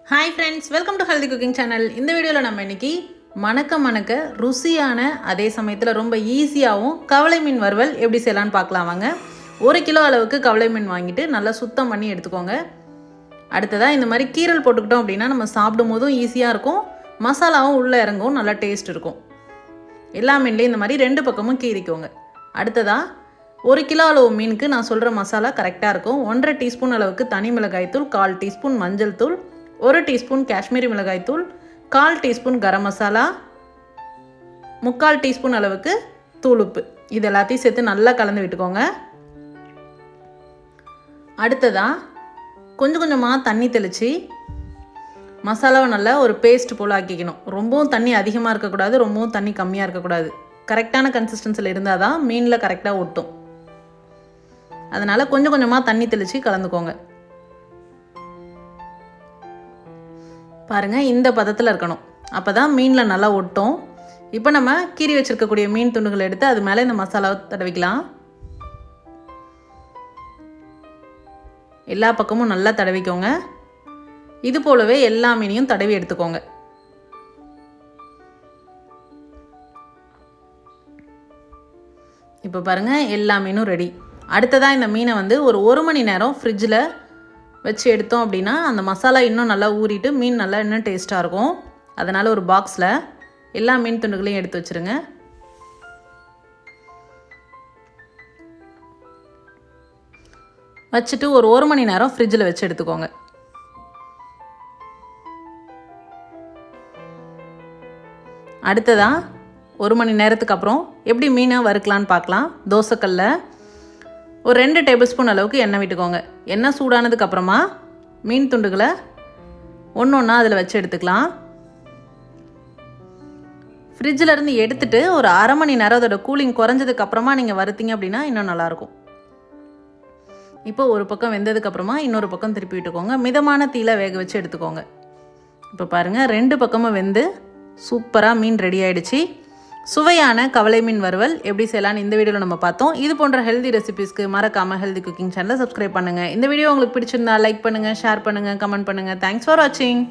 Hi friends, welcome to healthy cooking channel. இந்த வீடியோவில் நம்ம இன்றைக்கி மணக்க ருசியான அதே சமயத்தில் ரொம்ப ஈஸியாகவும் கவலை மீன் வறுவல் எப்படி செய்யலான்னு பார்க்கலாம் வாங்க. 1 கிலோ அளவுக்கு கவலை மீன் வாங்கிட்டு நல்லா சுத்தம் பண்ணி எடுத்துக்கோங்க. அடுத்ததாக இந்த மாதிரி கீரல் போட்டுக்கிட்டோம் அப்படின்னா நம்ம சாப்பிடும் போதும் ஈஸியாக இருக்கும், மசாலாவும் உள்ளே இறங்கும், நல்லா டேஸ்ட் இருக்கும். எல்லா மீன்லேயும் இந்த மாதிரி 2 பக்கமும் கீறிக்கோங்க. அடுத்ததாக 1 கிலோ அளவு மீனுக்கு நான் சொல்கிற மசாலா கரெக்டாக இருக்கும். 1.5 டீஸ்பூன் அளவுக்கு தனி மிளகாய் தூள், 1/4 டீஸ்பூன் மஞ்சள் தூள், 1 டீஸ்பூன் காஷ்மீரி மிளகாய் தூள், 1/4 டீஸ்பூன் கரம் மசாலா, 3/4 டீஸ்பூன் அளவுக்கு தூளுப்பு. இது எல்லாத்தையும் சேர்த்து நல்லா கலந்து விட்டுக்கோங்க. அடுத்ததாக கொஞ்சமாக தண்ணி தெளித்து மசாலாவை நல்லா ஒரு பேஸ்ட் போல் ஆக்கிக்கணும். ரொம்பவும் தண்ணி அதிகமாக இருக்கக்கூடாது, ரொம்பவும் தண்ணி கம்மியாக இருக்கக்கூடாது. கரெக்டான கன்சிஸ்டன்சியில் இருந்தால் தான் மீனில் கரெக்டாக ஒட்டும். அதனால் கொஞ்சமாக தண்ணி தெளித்து கலந்துக்கோங்க. பாருங்கள், இந்த பதத்தில் இருக்கணும், அப்போ தான் மீனில் நல்லா ஒட்டும். இப்போ நம்ம கீறி வச்சுருக்கக்கூடிய மீன் துண்டுகளை எடுத்து அது மேலே இந்த மசாலாவை தடவிக்கலாம். எல்லா பக்கமும் நல்லா தடவிக்கோங்க. இது போலவே எல்லா மீனையும் தடவி எடுத்துக்கோங்க. இப்போ பாருங்கள், எல்லா மீனும் ரெடி. அடுத்ததாக இந்த மீனை ஒரு 1 மணி நேரம் ஃப்ரிட்ஜில் வச்சு எடுத்தோம் அப்படின்னா அந்த மசாலா இன்னும் நல்லா ஊறிட்டு மீன் நல்லா இன்னும் டேஸ்ட்டாக இருக்கும். அதனால் ஒரு பாக்ஸில் எல்லா மீன் துண்டுகளையும் எடுத்து வச்சுருங்க. வச்சுட்டு ஒரு 1 மணி நேரம் ஃப்ரிட்ஜில் வச்சு எடுத்துக்கோங்க. அடுத்ததாக 1 மணி நேரத்துக்கு அப்புறம் எப்படி மீனை வறுக்கலான்னு பார்க்கலாம். தோசைக்கல்ல ஒரு 2 டேபிள் ஸ்பூன் அளவுக்கு எண்ணெய் விட்டுக்கோங்க. எண்ணெய் சூடானதுக்கு அப்புறமா மீன் துண்டுகளை ஒன்றா அதில் வச்சு எடுத்துக்கலாம். ஃப்ரிட்ஜிலேருந்து எடுத்துகிட்டு ஒரு 1/2 மணி நேரம் அதோட கூலிங் குறைஞ்சதுக்கு அப்புறமா நீங்கள் வறுத்தீங்க அப்படின்னா இன்னும் நல்லாயிருக்கும். இப்போ ஒரு பக்கம் வெந்ததுக்கப்புறமா இன்னொரு பக்கம் திருப்பி விட்டுக்கோங்க. மிதமான தீயில வேக வச்சு எடுத்துக்கோங்க. இப்போ பாருங்கள், 2 பக்கமும் வெந்து சூப்பராக மீன் ரெடி ஆகிடுச்சு. சுவையான கவலை மீன் வறுவல் எப்படி செய்யலான்னு இந்த வீடியோவில் நம்ம பார்த்தோம். இது போன்ற ஹெல்தி ரெசிபிஸ்க்கு மறக்காமல் ஹெல்தி குக்கிங் சேனலை சப்ஸ்கிரைப் பண்ணுங்கள். இந்த வீடியோ உங்களுக்கு பிடிச்சிருந்தா லைக் பண்ணுங்கள், ஷேர் பண்ணுங்கள், கமெண்ட் பண்ணுங்கள். தேங்க்ஸ் ஃபார் வாட்சிங்.